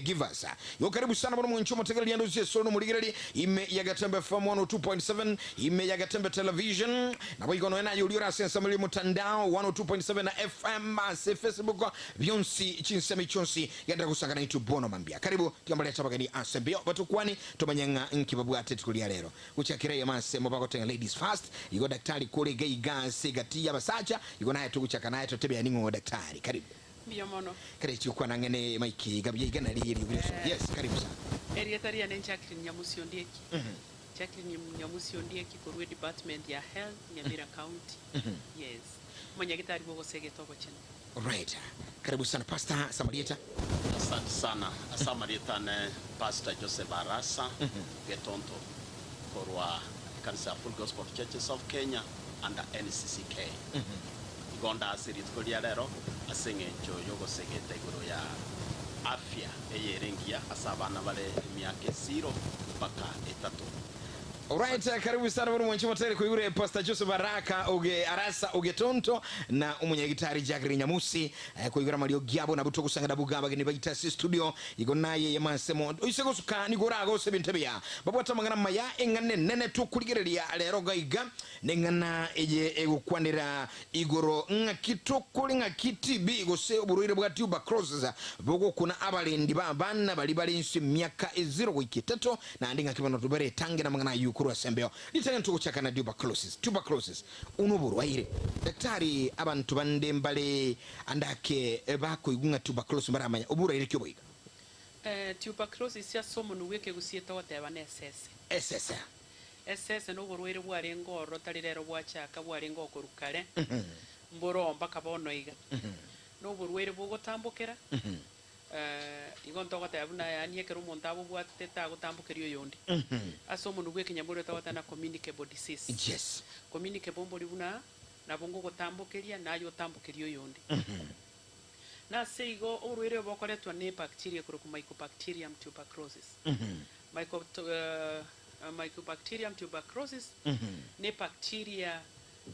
givers yo karibu sana bwana mwanchomo tegeli ndo zie sono muligirali ime ya Gatembe FM 102.7 ime ya Gatembe television na bwo ikono na yulira sensa muli mutandao 102.7 na FM se Facebook byonsi chinsemi chonsi yandra kusangana itu bono mambia karibu tiambale tabagani asembio batukwani tomanyanga nkibabwate tukulia lero kuchakire yamase mobako tenga ladies first yuko daktari kule geiga segatia basacha yuko naye tukuchaka naye totebe aningo daktari karibu Biyomono. Kare chukwa nangene maiki gabiye igana liri yes karibu sana. Erietari ya Jacqueline Nyamusi Ondieki. Jacqueline Nyamusi Ondieki Korwe Department ya Health Nyamira County. Yes. Mwenyekitari bogo sege toko chena. Right. Karibu sana Pastor Samarieta. Asante sana. Samarieta ne Pastor Joseph Arasa Getonto Korwa kanisa Full Gospel Churches of Kenya under NCCK. Gonda asiri tukulia lero asenge yogo segeta iguru ya afya eyerengia asabana bale miaka 0 mpaka 3. Alright, karibu sana bwana mwanchomo tele kuyure Pastor Joseph Baraka oge Arasa oge Tonto na umunyagitari Jacqueline Nyamusi kuyura Mario Giabo na buto kusanga dabugamba gene baita studio igonaye yamasemo isego suka ni gorago sebintebya babwata mangana maya engane nene tukuligerelia lero gaiga nengana eje egukwanira igoro ngakitokole ngakitibi gose oburuire bwa tuberculosis boko kuna abalendi babana bali nsi myaka 0 wiki 3 na ndinga kibano tubere tange na mangana kuru asembeo litanya tukuchaka na tuberculosis unuburu waire daktari abantu bande mbale andake bako igunga tuberculosis baramanya ubura ile kyo boiga tuberculosis ya somo nuweke gusieta wateba na SS no burwire bwari ngoro tarirero bwachaka bwari ngoko rukare mboro mpaka bono iga no burwire bugotambukira igonto gata abuna yani ekero umuntu abo bwateta gutambukerio yondi asomo nugwe kinyamuro tawatana communicable disease yes communicable mbori buna nabongo gutambukeria nayo tambukerio yondi na seigo urwire bokoretwa ne bacteria kuruku mycobacterium tuberculosis mycobacterium tuberculosis ne bacteria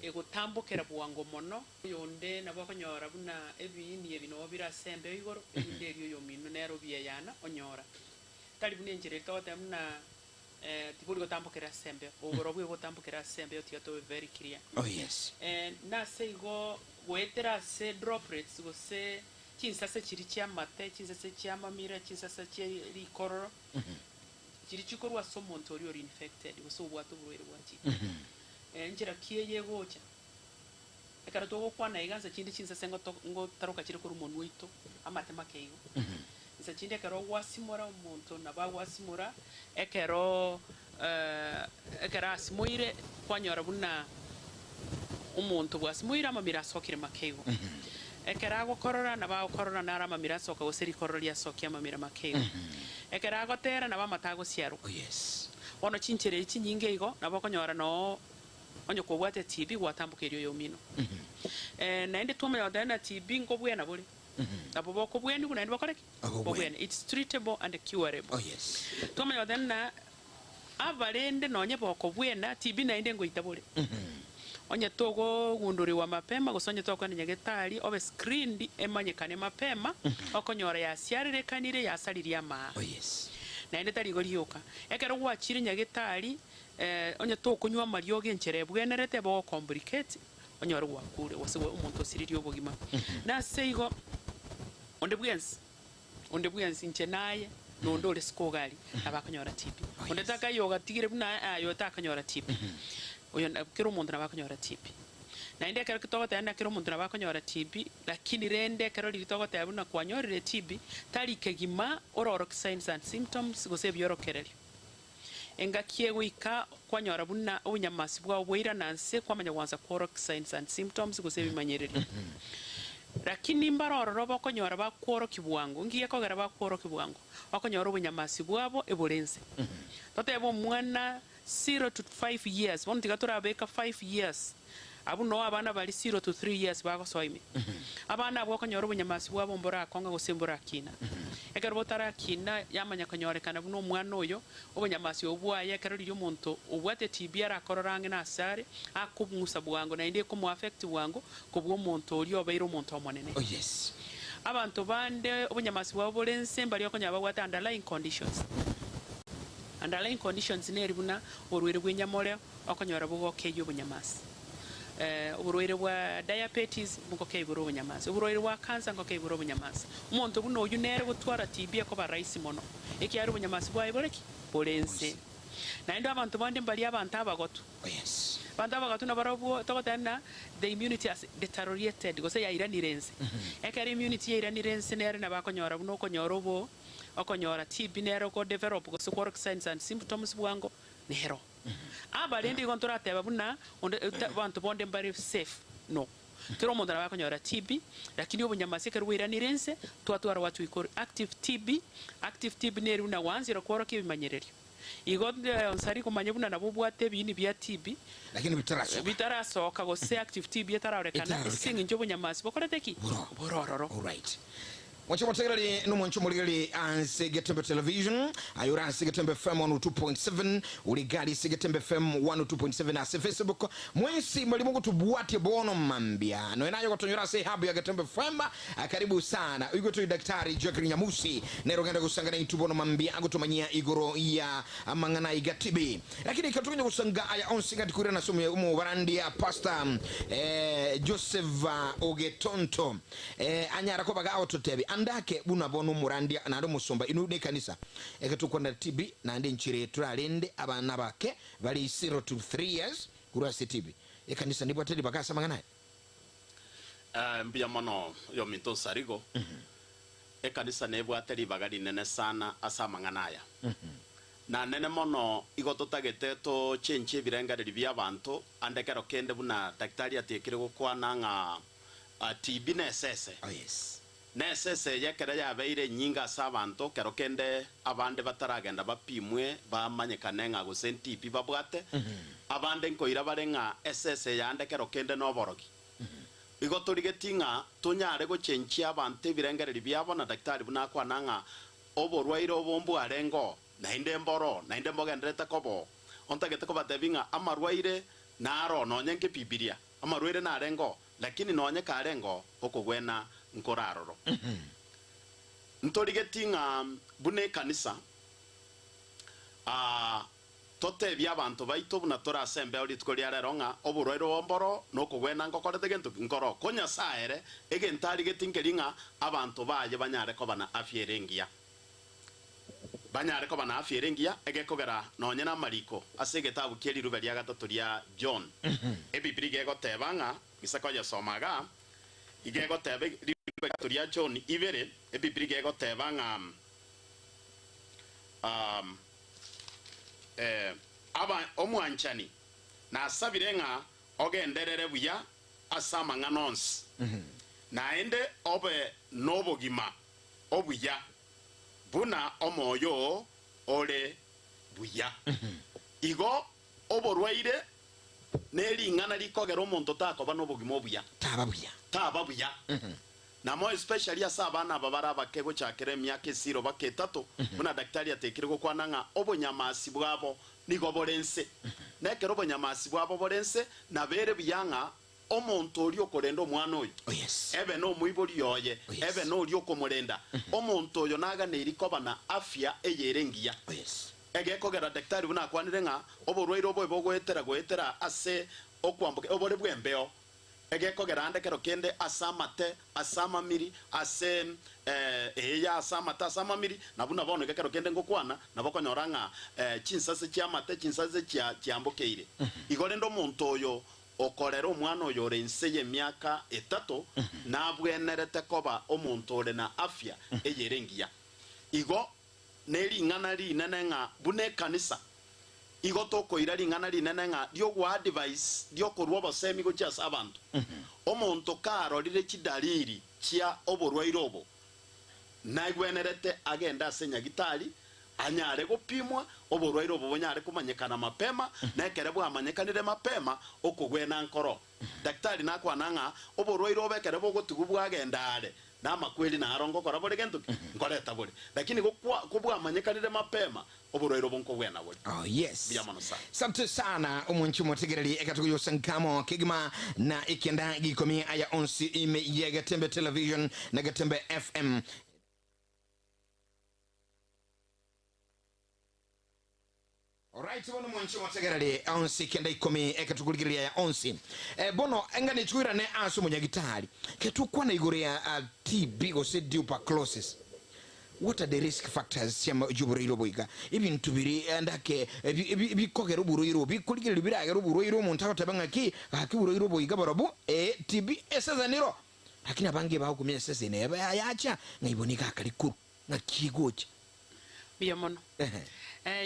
egotambukera bwango mono yonde nabakonyora buna ebini ebino birasembe igoro ebinderio yomino nero biyana onyora tali bune njire tote muna tibuli gotambukera sembe ogoro bwe gotambukera sembe otiato very clear oh yes na seigo wetera se droplets go se kinsase kiri kyamate kinsase kyamamira kinsase kiri kororo kiri chikorwa somonto ori infected go so bwato bwere bwati njira kiye gocha ekara to kwana iganza kindi chinsa sengo to ngo taruka kiri kuru monu ito amatema keigo nsa kindi ekaro wasimura umuntu naba wasimura ekero asimuire kwanyora buna umuntu bwasimuira amamira sokire makeigo ekera gokorora naba gokorora nara amamira soka goseri kororia sokia amamira makeigo ekera gotera naba matago siaru yes ono chinchere chinyinge igo naba konyora no onyo ko bwate TB gwatambukerio yomino naende tumenya wadana TB ngobwe na bole abo boko bweni kuna ndi bakoreki bweni it's treatable and curable oh yes tumenya wadana abalende nonye boko bwena TB naende ngo itabole onye togo gunduri wa mapema gusonye toko ni nyagetari obe screened emanyekane mapema okonyora ya siarire kanire ya saliri ama oh yes naende tari golioka ekero gwachire nyagetari onye to kunywa mario genchere bwenerete bo complicate onye wari wakure wasiwe umuntu siriri obugima na seigo onde bwensi nche naye no ndole skogali abakanyora TB onde takayoga tigire buna ayo takanyora TB oyo kero umuntu nabakanyora TB na inde kero kitogota enda kero umuntu nabakanyora TB lakini rende kero litogota yabuna kwanyorire TB tali kegima ororo signs and symptoms gose byorokereri enga kiewika kwanyora buna ubunyamasi bwa bwira nanse kwamanya kwanza kworo signs and symptoms gose bimanyereri lakini mbaroro robo konyora bakworo kibwango ngiye kogera bakworo kibwango bakonyora ubunyamasi bwabo ebulense tatebo mwana 0 to 5 years bonti gatura beka 5 years abu no abana bali 0 to 3 years bako soime abana abo konyora ubunyamasi bwabo mbora konga gusembura kina ekero botara kina yamanya konyorekana buno mwana oyo ubunyamasi obwaye ekero lyo muntu obwate TB ara kororange na asare akubumusa bwango na inde ko mu affect bwango kubwo muntu oli obairo muntu omonene oh yes abantu bande obunyamasi bwabo bolense mbali okonyaba bwata underlying conditions neri buna orwere bw'enyamole okonyora bugokeyo obunyamasi oburwaire bwa diabetes mugokeibura obunyamasi oburwaire bwa cancer ngokeibura obunyamasi omonto buno oyu nere gutwara TB ekoba raisi mono ekiari obunyamasi bwaye boreki bolense naende abantu bande mbali abantu abagotu yes bantu abagotu nabarabwo togotana the immunity has deteriorated gose yairanirense ekari immunity yairanirense nere nabakonyora buno okonyora obo okonyora TB nero ko develop gose work signs and symptoms bwango nero abalindi kontora teba buna bantu bonde mbari safe no tero omonto nabakonyora TB lakini obunyamasi kari wiranirense twatwara watu ikora active TB neri una wanzira kworo kibimanyererio igo onsari kumanya buna nabo bwate bini bya TB lakini bitarasoka gose active TB yatararekana singi njo bunyamasi bokoreteki borororo all right Mwacho mwategerali numoncho muligali anse Getembe Television ayura anse Getembe FM 102.7 uligali se Getembe FM 102.7 ase Facebook mwensi mwalimungu tubuwate bono mambia noenayo kwa tonyura se habu ya Getembe FM karibu sana ugo tu daktari Jacqueline Nyamusi nero genda kusangana itubono mambia agutumanyia igoro ya mangana igatibi lakini katukunya kusanga aya onsinga tikuri na sumu ya barandi ya Pastor Joseph Ogetonto anyara kwa baga autotebi andake buna bono murandia na ndo musomba inu ne kanisa eketukonda TB na ndi nchire turalende abana bake bali 0 to 3 years kurasi TB ekanisa ndipo tedi bakasa mangana mbia mono yo minto sarigo ekanisa nebo ateri bagari nene sana asa manganaya na nene mono igototagete to chenche birengariri bya bantu andekero kende buna daktari atekire gukwana nga TB nesese yes nesese yekere yabeire nyinga sabanto kero kende abande bataragenda bapimwe bamanyekane nga go TB babwate abande nkoira barenga esese yande kero kende no borogi igoturigetinga tunyare go chenchi abante birengereri byabo na daktari bunakwana nga oborwaire obombu arengo nainde mboro nainde mbogenderete kobo ontagete ko batebinga amarwaire naro nonyenke bibilia amarwaire narengo lakini nonyeka arengo okogwena nkoraroro ntorigetinga bune kanisa tote bya bantu baito buna tora sembe oli tukori areronga oburwairo bomboro no kugwena ngokorete gento nkoro konya saere egentari getinkelinga abantu baye banyare ko bana afierengia egekogera nonyena mariko asegetabu kieli ruberia gatatu ria John ebibiri gegotebanga isako ya somaga igegotebe ria John ibere ebibiri gegotebanga aba omwanchani na sabirenga ogenderere buya asama nganons naende obe nobogima obuya buna omoyo ole buya igo oborwaire neri ngana likogera omonto takoba nobogima obuya taba buya na mo especially asabana babara bakego chakere myaka 0 baketatu buna daktari atekire gukwananga obonyamasi bwabo nigoborense nekero obonyamasi bwabo borense na bere byanga omonto oli okorenda omwana oyo ebe no muibori yoye ebe no oli okomorenda omonto oyo naga nerikoba na afya eyerengia egekogera daktari buna akwanire nga oborwaire obo bogwetera ase okwambuka obore bwembeo egekogera andekero kende asamate asamamiri ase ya asamata asamamiri nabuna bono egekero kende ngokwana nabokonyoranga chinsase chiamate chinsase chiambokeire igorendo omonto oyo okorera omwana oyo rense ye myaka 3 nabwenerete koba omonto ore na afya eyerengia igo neri ngana rinene nga bune kanisa igo tokoira ringana rinene nga dio gwa advice dio korwa basemi go just abantu omonto karorire kidaliri kia oborwaire obo naigwenerete agenda asenya gitari anyare gupimwa oborwaire obo bonyare kumanyekana mapema nekere bwamanyekanire mapema okugwena nkoro daktari nakwananga oborwaire obekere bogotugu bwagendare na makweli na arongo kora bore gento ngoreta bore lakini kubwa manyekanire mapema oburoiro bonko bwena bore. Oh yes. Biyamano sana. Asante sana umunchi motegereri ekatukuyo sankamo kigma na ikienda gikomi aya onsi ime ya Gatembe Television na Gatembe FM. Alright, bono mwanchi motegereri onsi kenda ikomi ekatukuligiria ya onsi. Bono engani chuira ne aso munyagitari. Ketukwa na igore ya TB ose tuberculosis. What are the risk factors siama juburiro boiga ibintu biri andake bikogera uburoiro bikuligera biraga uburoiro umuntu atabanga ki akiburoiro boiga barabu TB esazaniro lakini abange bahukumye sesene yacha ngaibonika akalikuru ngakigoje biyamono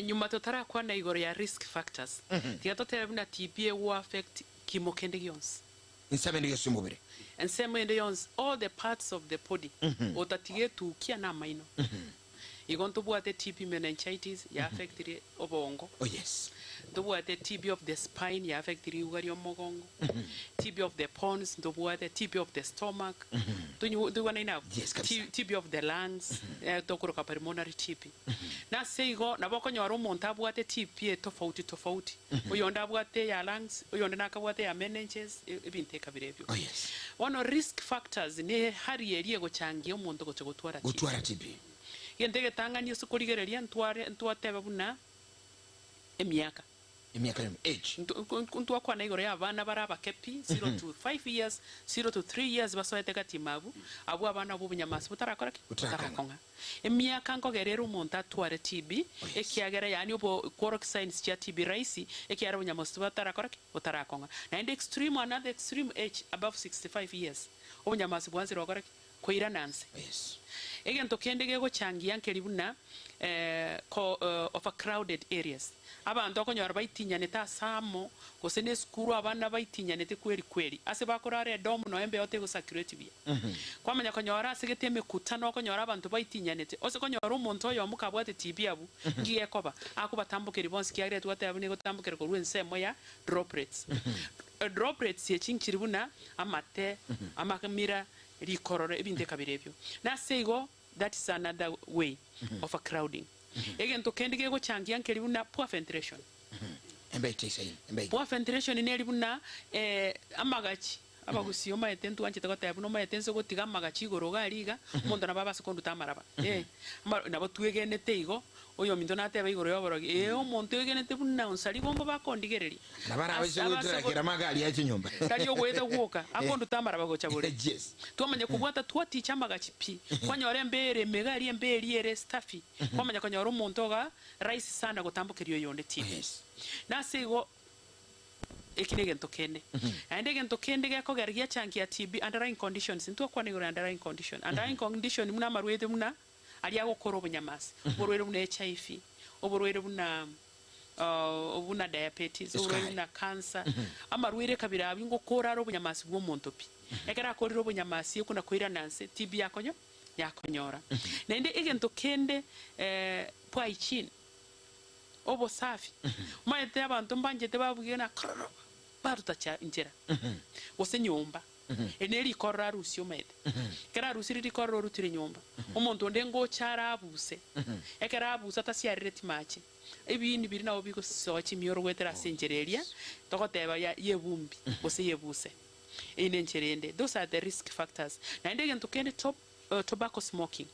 nyuma tutarakwa na igoro ya risk factors tigatotera bina TB will affect kimokende gyons insamende yosumubire and same all the parts of the body otatige tukia na maino igonto buate TB meningitis ya affect the obongo. Oh yes. To buate TB of the spine ya affect the ugari omogongo. TB of the pons to buate TB of the stomach. Do one now. Yes, TB of the lungs to kuroka pulmonary TB. Na seigo na boko nyoro monta buate TB tofauti. Uyonda buate ya lungs, uyonda nakabuate ya meninges ibinte kabirevyo. Oh yes. One risk factors ni hari yeriye gochangia umuntu gutwara TB. Yendege tangani usukurigereria ntwateba buna emyaka age ntwa kwa na igoro ya abana baraba kepi 0 to 5 years 0 to 3 years basoete katimabu abo abana bo bunyamasi butarakora butarakonga emyaka ngogerera umuntu atware TB ekiagera yani obo quark signs ya TB raisi ekiara bunyamasi butarakora butarakonga na in extreme another extreme age above 65 years obunyamasi bwanzira wakora koira nanse. Yes. Again to kendege go changia nkelibuna of a crowded areas. Abantu akonyora baitinya neta samo gosene skuru abana baitinya nete kweli ase bakorare dom no embe yote go saturate bia. Kwamanya konyora segete mekutano konyora abantu baitinya nete ose konyora umuntu yo mukabwate TB abu ngiye koba akubatambukira bonsi kiagire twate abune gutambukira ko ruensemo ya droplets. Droplets ye chinkiribuna amate amakamira rikorore ibinde kabirevyo na seigo that is another way of a crowding again to kendige go changia nkelibuna poor ventilation poor ventilation ne libuna amagachi abagusiyo maetentu anche takota yabuno maetenso go tiga amagachi goroga liga mondo na baba sekondu tamaraba nabo tuegenete igo oyo mindo nateba igoro yoborogi omuntu egenete buna unsali bombo bakondigereri nabara abise guturakira magali ya kinyumba tali ogweta guoka akondu tamara bagocha bure yes twamanya kubwata twati chamagachi pi kwanyore mbere megali mbere ere staffi kwamanya kwanyore umuntu ga raisi sana gutambukiriyo yonde TB yes na seigo ekinege ntokende andege ntokende gako gargia chanki ya TB underlying conditions ntu kwa negora underlying condition muna marwete muna ali ago koro bunyamasi borwere muna HIV oborwere muna obuna diabetes oborwere muna cancer amarwere kabira abingo koraro bunyamasi bwo muntu pi ekara koriro bunyamasi kuna koira nanse TB yakonyora nende ege ntokende pwa ichin obo safi maete abantu mbanjete babugena barutacha injera wose nyumba eneri korra rusio maete kera rusiri rikorro rutire nyumba umuntu ndengo chara abuse ekera abusa tasiarire mache ebindi biri nawo biko sochi mioro wetera senjereria tokoteba yebumbi wose yebuse ine ncherende those are the risk factors na ndege ntukende tobacco smoking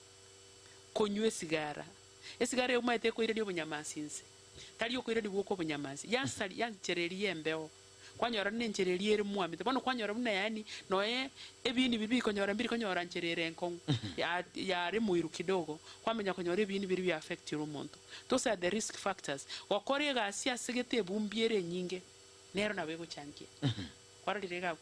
konywe sigara esigara umaete ko ire bunyamasinse tali yokwira dibuko bunyamazi yansali yanchereri yembeo kwanyora nenchereri eri muamite bano kwanyora buna yani noye ebindi bibi konyora mbiri konyora ncherere enkong ya remuiru kidogo kwamenya konyora ebindi biri bi affect umuntu those are the risk factors wakore ga sia segete bumbiere nyinge nero na bego changia kwaralirega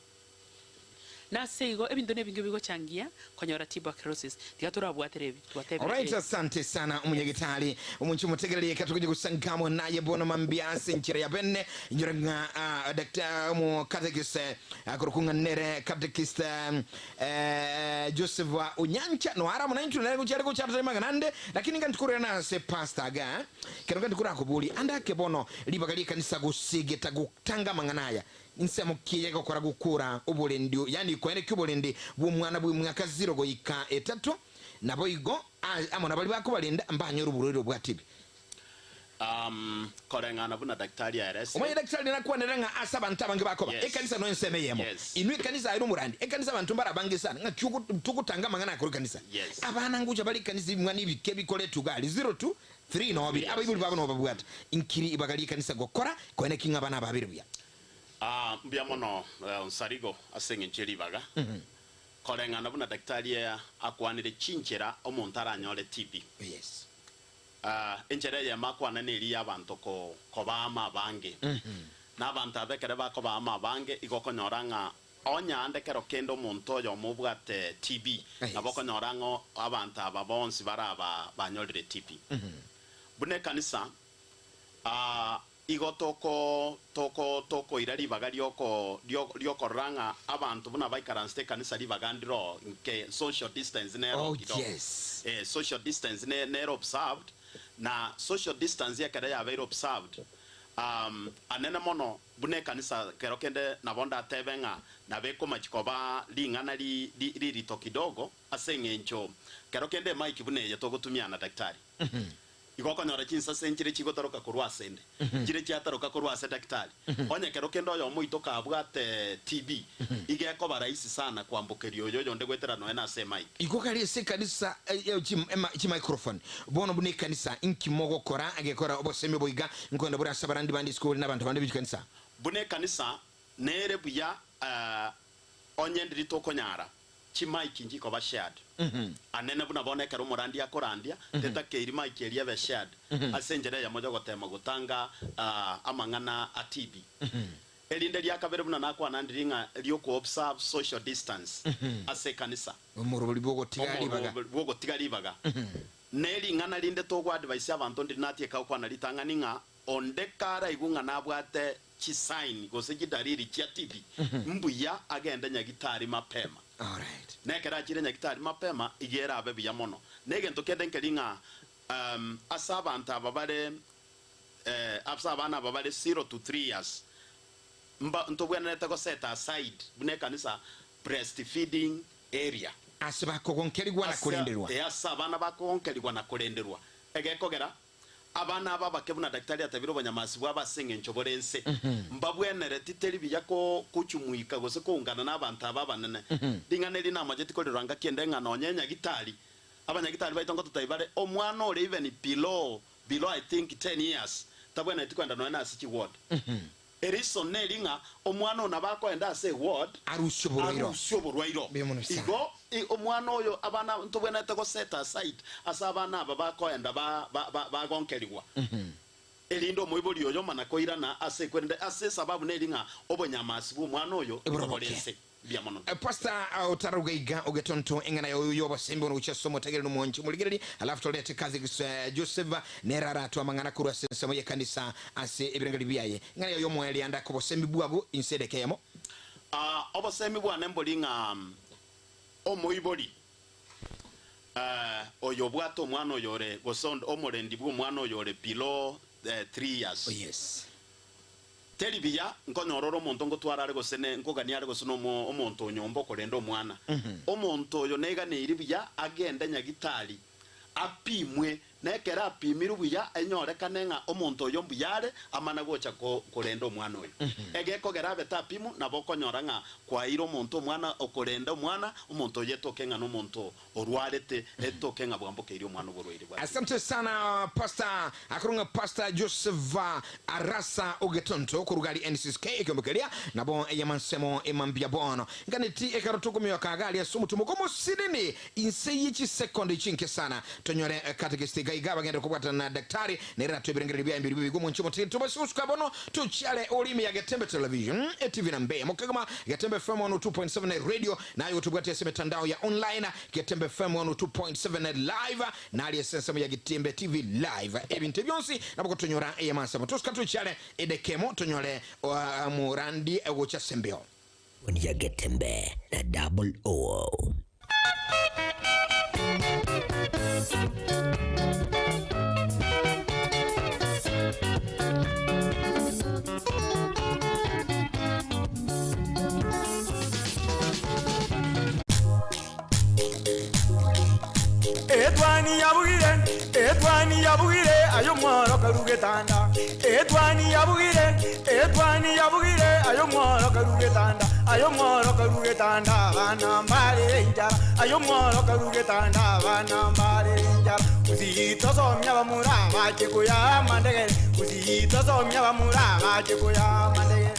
na seigo ebintu nebinge bigo changia konyora tuberculosis tigatura bwaterebi twatebe. Alright, asante sana umunyagitali umunchi mutegereye katukuje gusangamo naye bono mambiase nchira ya benne njuranga Dr. mu katekist akurukunga nere katekist Joseph wa Unyancha no ara muna nchuna nere kuchari kuchari maganande lakini ngantukura na se pastor ga kero ngantukura kubuli andake bono libagali kanisa gusige tagutanga manganaya nsemo kiye gukora gukura ubulendi yani kwene kyubulendi bw'umwana bw'umwaka 0 goyika 3 nabo igo amona bali bakubalinda mbanyura uburiro bwa tibi korengana buna daktari ya resi umanye daktari nakuwa neranga asaba ntabange bakoba ekanisa no ensemeyemo inu ekanisa ayiro murandi ekanisa abantu mbarabange sana nga tukutanga mangana akuri kanisa abana nguja bali kanisa mwani bikebi kole tugali 02 3 no bi abibuli babano babwata inkiri ibagali kanisa gokora kwene kinga abana babiri bya mbya mono nsarigo asenge ncheri baga korengana buna daktari ya akwanire chinchera omuntu aranyore TB enjere ya makwana neri abantu ko bama bange n'abantu abekere bako bama bange igokonyoranga onya andekero kendo muntu yo mubwate TB nabokonyorango abantu ababonsi baraba banyolire TB bune kanisa igotoko irari bagarioko ranga abantu buna baikaranste kanisa ribagandiro nke social distance nero social distance nero observed na social distance yakare ya very observed anene mono bune kanisa kero kende na bonda tebenga na beko machikoba lingana li tokidogo asengencho kero kende mike bune yetogotumia na daktari igoko nyora kinsa senchire chigotoroka kurwasende kire cyataroka kurwase daktari onye kero kendo yo muito kabwate TB igeko baraisi sana kwambukerio yoyo nde gwetera no ena se mike igokali se kanisa chi microphone bono bune kanisa inki mogo kora agekora obosemi boiga nkonda bura sabarandi bandi school nabantu bandi bikanisa bune kanisa nere buya onye ndito konyara chimike njiko ba shared anene buna bonekera umurandia korandia teta keiri mike eria be shared asenjere ya mojo gotema gutanga amangana atibi elinde lya kabere buna nakwa nandiringa lyo ko observe social distance ase kanisa umurubuli bwogo tigali baga neli ngana linde to gwa advice abantu ndinatie ka kwa nalitanga ninga ondekara igunga nabwate chi sign gose gidariri kya tibi mbuya agenda nyagitari mapema. Alright. Nekera chire nyagitari mapema igera abebi ya mono. Nege ntokede nkelinga asaba anta babale abana babale 0 to 3 years. Mba ntobwana netako set aside bune kanisa breastfeeding area. Asaba kokonkeligwa na kulenderwa. Asaba na bakonkeligwa na kulenderwa. Egekogera abana aba bakebuna daktari atabiro banyamasi bwa senge nchoborense mbabwenere titeri bijako kuchumuika gose kungana n'abantu ababanene dinganeri namajeti ko riranga kiende ngana onyenya gitari abanyagitari baitongo tutaibare omwana ore even below I think 10 years tabwena itikwenda no na sichi ward eriso nelinga omwana ona bakoenda ase ward arushoborwairo igo omwana oyo abana ntobwena tako set aside asabana aba bakoenda bagonkerigwa elindo moiboli oyo mana koirana ase kwende ase sababu nelinga obonyamasi bu omwana oyo obolense biamono Pastor Otarugaiga Ogetonto engana yo basembe no uchasomo tagere no monchi muligeri alafu tolete kazi Joseph nerara to amangana kurwa sensemo ye kanisa ase ebirengali biaye ngana yo mweli anda ko basembe buago insede kemo obasembe bwana mbolinga omoiboli oyo bwato mwana oyore gosondo omorendi bwo mwana oyore below 3 years. Oh yes. Telibia nkonyororo omuntu ngotwarare gosene nkogania gosono omuntu nyombo korendo mwana omuntu oyo nega neiribia agenda nyagitari apimwe nekera apimiru buya enyore kanenga omuntu oyo mbuyare amana gocha korendo mwana oyo egekogera betapimu nabokonyoranga kwa iro omuntu mwana okorenda mwana omuntu oyo tokenga no muntu orwarete etokenga bwamboke iro mwana borwire bwa. Asante sana Pastor akurunga Pastor Joseph Arasa Ogetonto kurugali NCSK ekombekelia nabo eyamansemo emambia bono nganeti ekarotokomyo kagali asumutumo komo sidini inseyichi second chinke sana tonyore katekiste gaiga bagenda kubwata na daktari nera twebirengere bya imbiri bigo munchi motiri tubasi usukabono tuchale olimi ya Getembe Television TV na Mbeya mokagama Getembe FM 102.7 radio na yo tubwate semetandao ya online Getembe FM 102.7 live na ali sensa ya Getembe TV live ebintu byonsi nabako tonyora eyamansa motoska tuchale edekemo tonyole murandi egocha sembeo oni ya Getembe na double O. etwani yabugire ayo mworo karugetanda etwani yabugire ayo mworo karugetanda bana mbare njara ayo mworo karugetanda bana mbare njara uzito somya bamura baje kuya mandegere uzito somya bamura baje kuya mandegere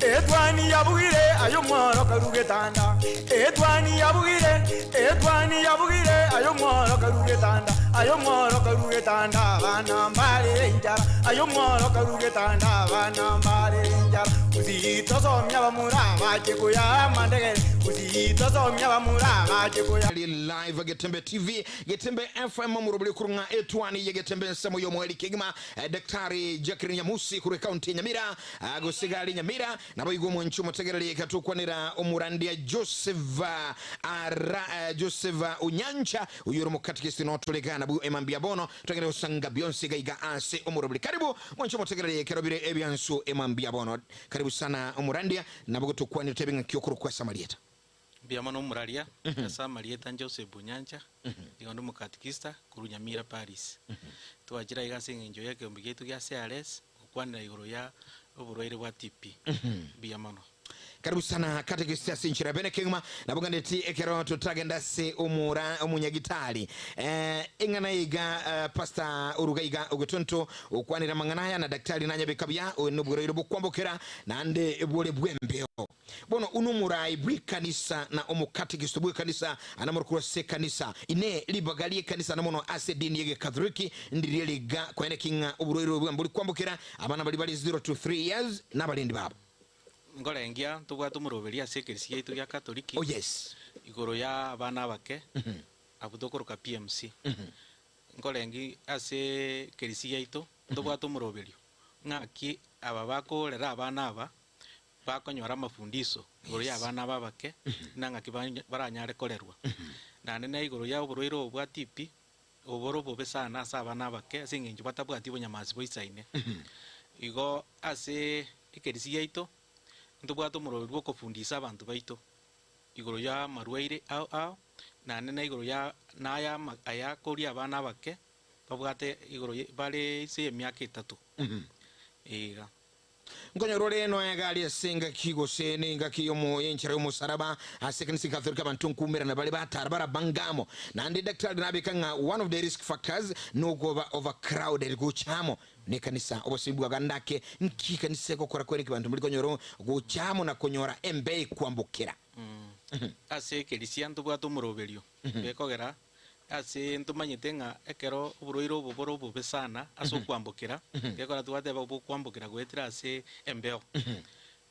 etwani yabugire ayo mworo karugetanda etwani yabugire ayo mworo karugetanda bana mbare njara ayo mworo karugetanda bana mbare njara uzito somya bamura baje kuya mandegere uzito somya bamura baje kuya live Getembe TV Getembe FM murubuli kurunga etwani Getembe nsemo yo mweli kigima Daktari Jacqueline Nyamusi kuri county Nyamira agosigali Nyamira nabo igumu nchumo tegereli katukwanira umurandia Joseph Unyancha uyuru mukatikisi notulegana bu emambia bono tukere usanga Beyonce gaiga ase umurubuli karibu mwanchumo tegereli kerobire ebiansu emambia bono karibu sana umurandia nabo tukwanira tebinga kyokuru kwa Samarieta Biamano muralia Samarieta Joseph Unyancha igondo mukatikista kuru Nyamira Paris tuwajira igase ngenjo yake ombigetu gya CRS okwanira igoro ya oburwaire bwa TP biamano karibu sana katikista sinchira bene kingma nabugandeti ekero tutagenda se umunyagitali ingana iga pasta urugaiga ugutuntu ukwanira manganaya na daktari nanya bekabya onuburo bukwambokera nande ebole bwembeo bono unumurai bwikanisa na omukatikista bwikanisa anamurukura se kanisa ine libagalie kanisa namono asedini yege katholiki ndirieliga kwene kinga uburo bwambuli kwambokera abana bali 0 to 3 years nabalindi babo ngorengia tugwatu muroberia sekerisi yaitu ya katoliki oh yes igoro ya abana bake abutokoroka PMC ngorengi ase kerisi yaitu tugwatu muroberio ngaki aba bakorera abana aba bakonyora mafundiso igoro ya abana babake nangaki baranyare korerwa nane na igoro ya oburoiro bwa TP oboro bobe sana asa abana bake singenje batabwati bonyamasi boisaine igo ase ikerisi yaitu ntubwato muroberi bwo kufundisa abantu baito igoro ya marwaire ao nane na igoro ya naya aya kori abana bake babwate igoro bale se emyaka 3 ega ngonyorore no yagali asenga kigo sene ngaki yomo yenchira yomo saraba asekanisi katholika bantunkumira na bale batara bangamo nande daktari nabekanga one of the risk factors no go overcrowded go chamo ne kanisa obosibu agandake nki kanisa ko kora kwereka bantu muri konyoro go chamo na konyora embe kwambukira ase kelisia ntubwato muroberio bekogera ase ntumanyite nga ekero uburoiro buboro bubesana aso kwambukira gekora tuwate babu kwambukira gwetira ase embeo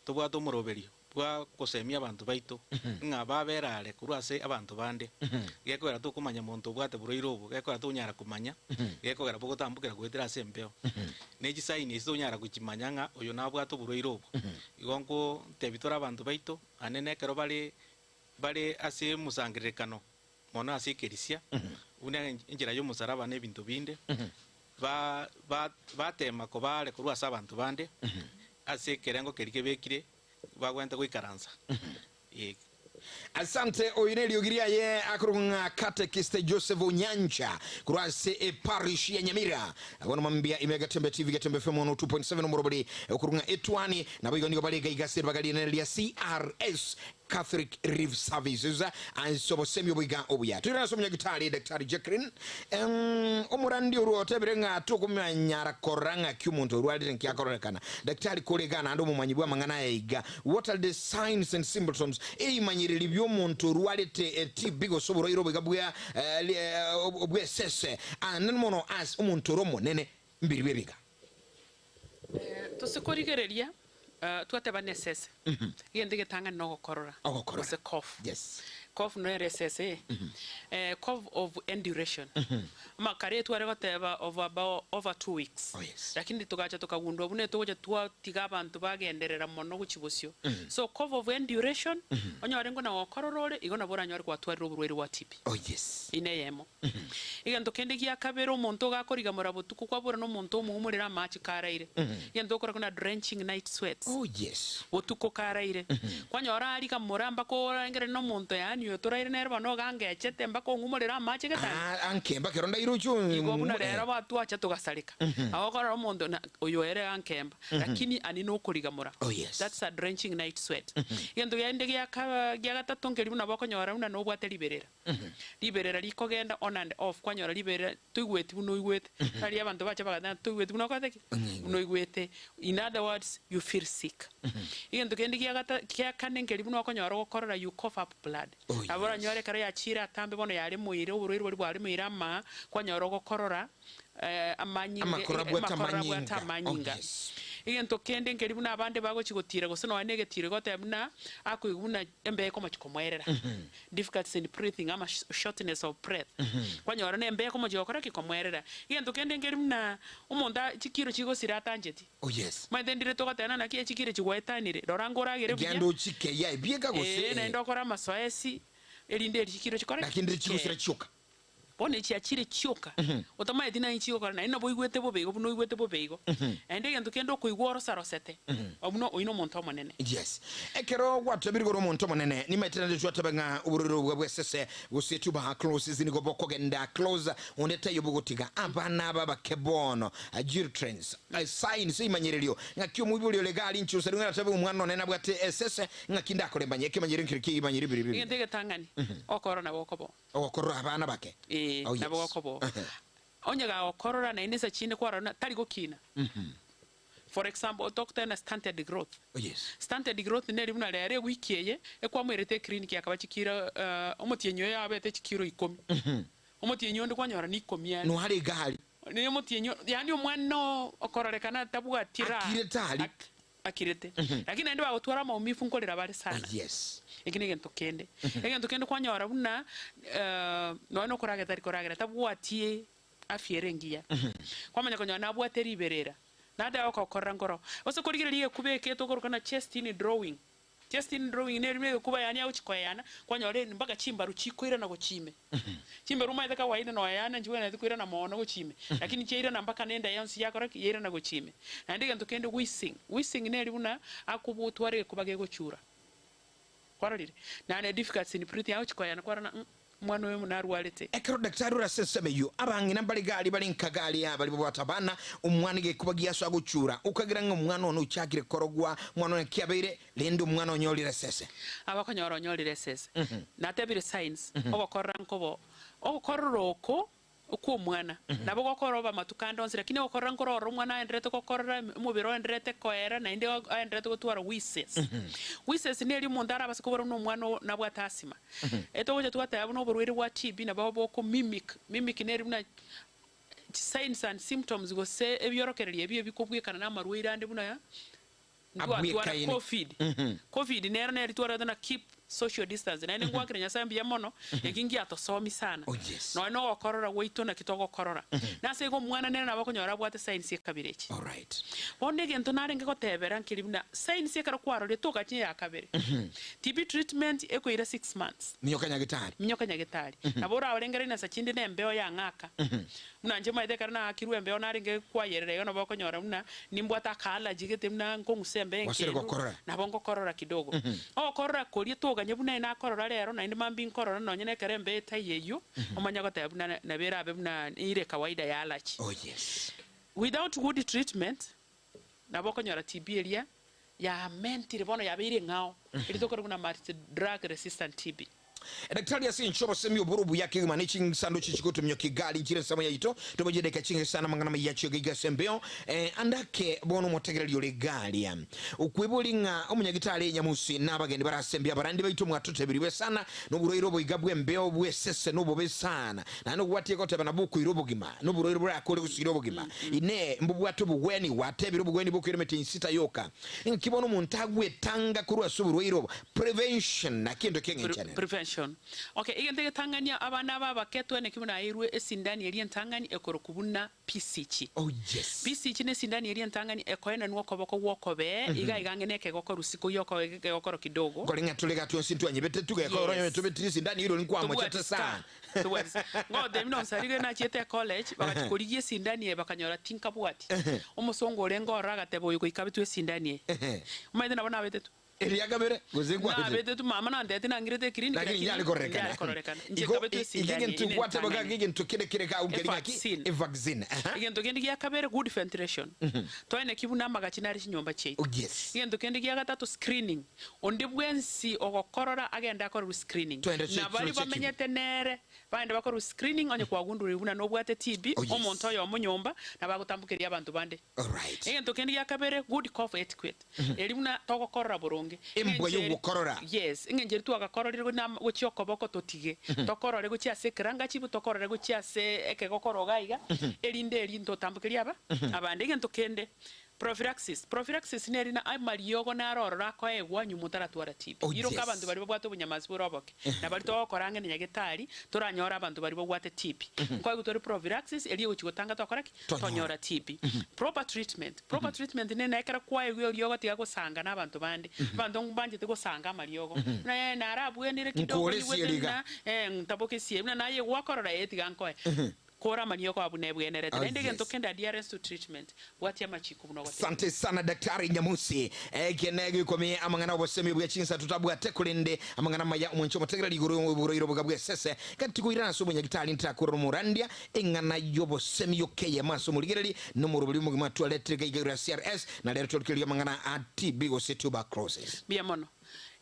tubwato muroberio bwa kosemia abantu baito nga baberare kuru ase abantu bande gekora tukumanya muntu bwate buroiro bu gekora tunyara kumanya gekora bwo tambukira gwetira ase embeo neji sign izo nyara kukimanya nga oyo nabwato buroiro bu igonko tebitora abantu baito anene ekero bale ase musangirekano mono ase kerisia una injira yo musaraba ne bintu binde batema ko bale kuru asa abantu bande ase kerengo kerike bekire bagwenta kwikaranza asante oyineli ogiria ye akurunga katekiste Joseph Unyancha kurase parish ya Nyamira abono mambia imega Tembe TV Getembe FM 2.7 murobali okurunga etwani nabigo niko bali gaigasir bagali ya CRS Catholic Relief Services and so semi obiga obuya tuna so munyagitali Daktari Jacqueline omurandi uru teberenga tukumanyara koranga kyumuntu rwali nkiakorekana daktari kolegana ando mumanyibwa mangana yiga what are the signs and symptoms manyiri byomuntu rwali te bigo soboro iro bigabwa obwe sese anmono as umuntu romo nene mbiri bebiga tusikorigereria twateba nesese yende getanga no gukorora Gukorora. ose cough yes cough no RSS cough of enduration makare tware goteba over 2 weeks Oh, yes. lakini tugacha tukagundwa bune tugoja tiga abantu bagenderera mono guchibusyo so cough of enduration onyore ngo na okororore igona bora nyore kwa tware oburwere wa TB Oh yes. ineyemo igento kende gia kabero omonto gakoriga murabutuku kwa bora no monto muumurira match karaire igento okora kuna drenching night sweats Oh yes. otuko karaire kwanyora ari kamuramba ko ngere no monto yani yotoraire nerba no gangechete mbako ngumurira match getani Ankemba keronda iruchu. igo buna rero batu acha tugasarika awokora omonto oyo ere ankemba lakini ani no kurigamura Oh yes. that's a drenching night sweat igento gende gia gatatu ngeri buna bakonyora una no bwate liberera liberera likogenda on and off kwanyora liberera tuigweti buno igwete ari abantu bacha bagana tuigweti buno kwateki buno igwete in other words you feel sick igento gende gia kane ngeri buno bakonyora gokorora you cough up blood Oh, yes. abora nyore kare yachira atambe bono yari muire uburwiri bwari muirama kwanyora gokorora amanyinga Amakorabwa tamanyinga Oh, yes. igento kende ngeri buna abande bago chigotira gose no anegitire gote buna akuiguna embeko machiko mwerera difficulties in breathing ama shortness of breath kwanyora ne embeko machikora kikomwerera igento kende ngeri buna umonda chikiro chigo siratanjeti Oh yes. maendendire togotena na kie chikire chigwetanire rorangora gere Gendo chike ya biega gose. na ndokora masoesi elinde chikiro chikora Lakini chiku sira choka. bone chiachire chioka otama edina inchioka na ina boigwete bobego buno igwete bobego ende gento kendo kuigworo sarosete obuno oino monto manene Yes. Ekero watabiri goro monto monene ni metena de twata banga ubururu bwesese gusetu ba close zini go boko genda close oneta yobugotiga abana baba kebono ajir trends sign si manyerelio ngakyo mubulio legali nchu serunga tabe umwana onena bwate esese ngakinda kolembanye kemanyere nkiriki manyere bibiri ngende tangani okoro na bokobo okoro abana bake Oh, yes. na bokobo onyaga okorora na inisa chine kwara na tari gokina for example doctor na stunted growth Oh yes. stunted growth ne rimuna rere wikiye ekwa mwerete clinic yakabachikira omotienyo yabete chikiro 10 omotienyo ndi kwanyora ni 10 No hari gali. ni omotienyo yani omwana okororekana tabwa tira Akirete hali. akirete lakini ndi bagotwara maumifu nkolera bari sana Oh yes. ikini gento kende egento kende kwanyora buna no koragera tabwatie afierengia kwamanya konyona abwate riberera nada okokorra ngoro ose korigiriye kubeke to korukana chest in drawing ne rimwe kuba yani au chikoyana kwanyore mpaka chimba ruchikoira na gochime chimba ruma ita kawaida no yana njwe na kuira na maono gochime lakini cheira na mpaka nenda yansi yakora yera na gochime na ndiga ntokende wishing ne ribuna akubutware kubage gochura kwarire na ne difficulties in breathing au chikoyana kwarana mwana we munarwalete ekero daktari uraseseme yo abangina bali gali bali nkagali abali bwatabana umwana ge kubagiya so agucura ukagira ngo umwana ono uchakire korogwa mwana ne kiabeire lende umwana onyolire sese abakonyora onyolire sese natebire signs obakorra nkobo okororoko uko mwana nabo gokoroba matukando onsira kine gokorra nkororo mwana endrete gokorra mubiro endrete koera na inde endrete gotwara wises neri mondara basikobora no mwana nabwa tasima eto goje twata yabo no burwiri wa TB na babo ko mimic neri buna signs and symptoms go se ebyorokererie ebyo bikobwekana na marwira ande buna ya ndwa covid neri twara na keep social distance na ningwa kirenya sambi ya mono yakingi atosomi sana Oh, yes. no okorora weito na kitoko korora na sego mwana nene nabo konyora bwate science ya kabirechi all right bonde gento narenge gotebera nkiribuna science ya karo le toka chinye ya kabere TB treatment eko ira 6 months minyoka nyagitari nabora abalengere na sachinde ne mbeo ya ngaka mnanje maide karna akiru mbeo narenge kwa yerere yo nabo konyora mna nimbwata kala jigete mna nkongusembe nabongo korora kidogo korora kolie ganye buna ina korora rero na indi mambi korora no nyene kerembe tayeyo omanya gote buna na bera be buna ire kawaida ya alachi oh yes without good treatment na boko nyora TB area ya mentire bono ya bire ngao ilitokora kuna multi drug resistant TB daktari asi nchoro semi oburubu yake managing sando chichikoto mnyoki gali jire sama yaito tobojede kachinge sana mangana yacho giga sembeo andake bono motegera lyo legali ukwebulinga omunyagitale nyamusi nabagende barasembya barandi baito mwatote biriwe sana no buroiro boigabwe mbeo bwe sese no bobe sana na no gwati ko tebana buku irobogima no buroiro bwa akole usirobogima ine mbubwato bugweni watebiro bugweni bukire meti sita yoka nkibono muntagwe tanga kurwa suburoiro prevention na kindo kenge chane prevention nutrition okay igente getangania abana babaketwe ne kimuna irwe esindani eri entangani ekoro kubuna PCH oh yes PCH ne sindani eri entangani ekoena nuko koboko wokobe iga igangene kegoko rusiko yoko kegokoro kidogo kolinga tulega tuonsintu anyebete tuge koronyo tubetiri sindani iro ni kwa mochete sana ngode mino sarige na chete college bakachikorigie sindani bakanyora tinka bwati umusongo orengo ragatebo yuko ikabitwe sindani umaide nabona betetu Eliagabere gozengwa na betetu mama na ndete na ngirete clinic lakini yali korrekana igen tu kwate baga igen tu kire ka ungeringa ki vaccine igen to kendi ya kabere good ventilation to ene kibuna magachinari nyomba chei oh yes igen to kendi ya gatatu screening onde bwensi ogokorora agenda ko screening na bali bamenyete nere baende bakoro screening onye kwa gunduri buna no bwate TB omonto yo munyomba na bagutambukiria abantu bande all right igen to kendi ya kabere good cough etiquette elimuna togokorora boronge embo yo gukorora yes ingengeri tu agakororire na gochio koboko totige tokorore gochia se kranga chibu tokorore gochia se ekegokoro gaiga elinde elinto tambukiria aba abande igen to kende prophylaxis neri na ai mariogo na arorora ko egwa nyumutara twara TB iro ka abantu bari bwate bunyamazi buroboke na bari to koranga ni nyagetari turanyora abantu bari bwate TB ko gutori prophylaxis eli gochigotanga tokoraki tonyora TB proper treatment ne na ekara kwa egyo ryogo tiga gusanga na abantu bande bantu mbanje tigo sanga mariogo na arabu enire kidogo na ntaboke sie na ye wakorora etiga nkoe kora manio kwa bunebwenerete ende gento kenda adherence to treatment wati ya machiku buno wati asante sana daktari Nyamusi kenege komi amangana obosemi bwa chinsa tutabwa tekulinde amangana maya omuncho mutegera liguru buriro bugabwe sese kati kuirana so munyagitali ntakuru murandia engana yobosemi yokeye maso muligereri no murubuli mu gimatu electric igera CRS na lero tolkeli amangana ATB go tuberculosis biamono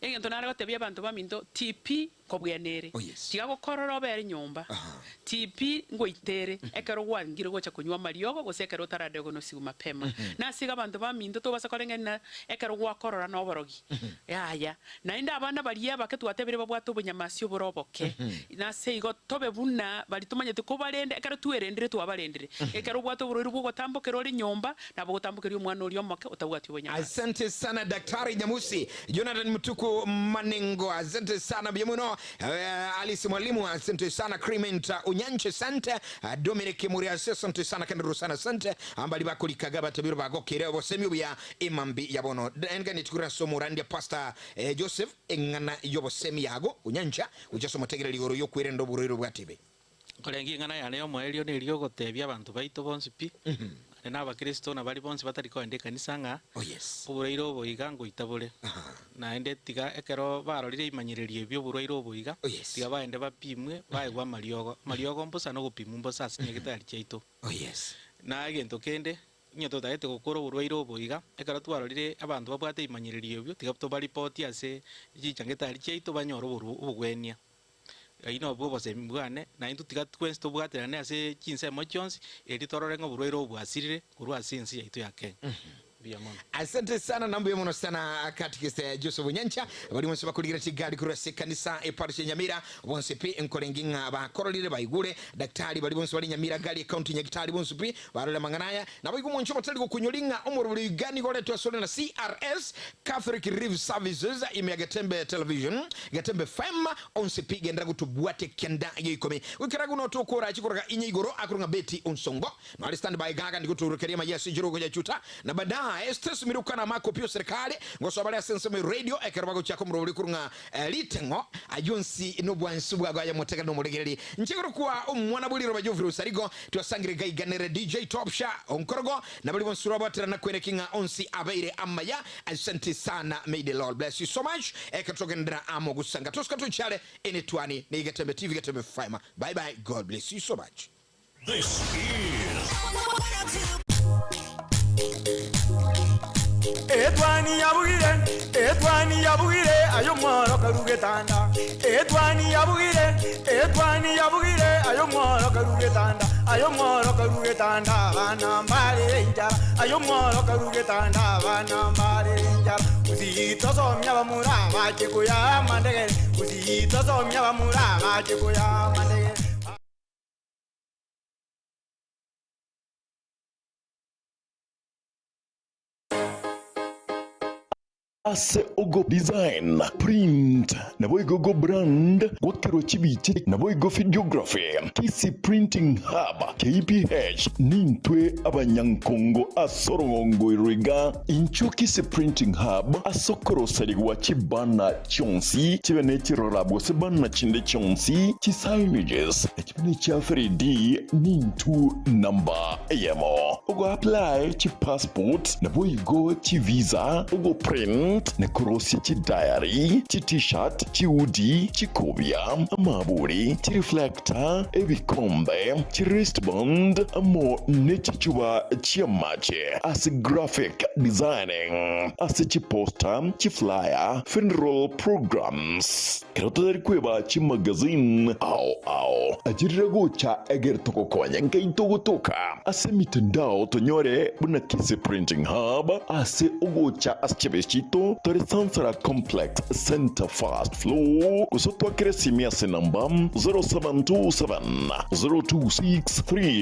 egento nare gotebia abantu baminto TP kobwenere tiga gokorora obere nyomba TP ngoitere ekero gwangire gocha kunywa mariogo gosekero taradego no sigu mapema na siga abantu baminto to basa korengena ekero gwakorora no borogi yaya na inda abana bariya baketwatebere babwato bunyamasyo boroboke na seigo tobe bunna bali tumanyete ko barende ekero tuerendire twabarendire ekero bwato bururu bwo gotambokero ri nyomba na bwo gotambokero umwana uri omoke utabwati bunyamasyo. Asante sana daktari Nyamusi. Jonathan Mutuku Manengo asante sana biamuno Alice Mwalimu asante sana Clement Unyanche sante Dominic Muriasi asante sana Kendro sana sante ambali bakoli kagaba tabiro bagokere bosemi bya imambi yabono engani tukura somo randia pastor Joseph engana yobosemi yago Unyancha ujaso mategera ligoro yo kwirendo buriro bwatibe kolengi ngana yane yo moelio ne liyo gotebia abantu baito bonsi pi na abakristo na bali bonsi batari ko ende kanisa nga ubureiro boiga ngo itabule na ende tiga ekero barorire imanyirerie ebyo bureiro boiga tiga baende bapimwe baigwa mariogo mposa no gupimwa mposa asinye gitari chaito na agento kende nyoto taete gukoro bureiro boiga ekero twarorire abantu babwate imanyirerie ebyo tiga to bali poti ase gichangetari chaito banyoro ubugwenia ino bwo bose mbwane na intu tigatwensto bwaterane ase chinse mochons eri tororengo burwero bwasirire kurwa sinsi yaitu yake asante sana nambuye muno sana katikiste Joseph Nyancha bali monse bakuligira kigali kurase kanisa eparishe Nyamira bonse pi enkolenginga bakorolire bayigure daktari bali bonse bali Nyamira gali account nyagitari bonse pi barole manganaya na bayigu moncho batali kukunyolinga omurubuli gani gole twasole na CRS Catholic Reef Services imiagatembe television gatembe FM onse pi gendra gutubwate kenda yikome ukiragu no tokora chikora inyigoro akurunga beti onsongo no ali stand by gaga ndikuturukeria mayasi jirugo ya chuta na bada estes mirukana makopio serikali ngosobale senseme radio ekerbago chako mrobuli kurunga litengo ajonsi no bwansu bwa ya motega no mulegereri nchikoro kwa umwana buliro bajovru sarigo twasangire gaiganere DJ Topsha onkorogo na bali bonsura batera na kwerekinga onsi abaire amaya. Asante sana, may the Lord bless you so much ekatogendera amo gusanga toska tuchale enetwani ne Gatembe TV Gatembe Fama. Bye bye, God bless you so much. This is Etwani yabugire ayo mworo karugetanda Etwani yabugire ayo mworo karugetanda bana mbale njara ayo mworo karugetanda bana mbale njara uzito somya bamura baje kuya mandege uzito somya bamura baje kuya mandege ase ogo design print nabo igo brand gwakero chibiche nabo igo videography kisi printing hub KPH nintwe abanyankongo asorongo iriga incho kisi printing hub asokoro sariwa chibana chonsi chibene chirorabo sebana chinde chonsi chisignages chibene cha 3D nintu number ayemo ogo apply chi passport nabo igo chi visa ogo print ne korosi chi diary chi t-shirt chi hoodie chi kobia amaburi chi reflector ebikombe chi wristband amo nechichuba chi mache as graphic designing as chi poster chi flyer funeral programs kerotari kweba chi magazine au ajirago cha eger toko konya ngai togo toka ase mitandao tonyore buna kisi printing hub ase ogocha aschebeshito tore sansara complex center fast flow kusotwa kresimia senamba 0727 0263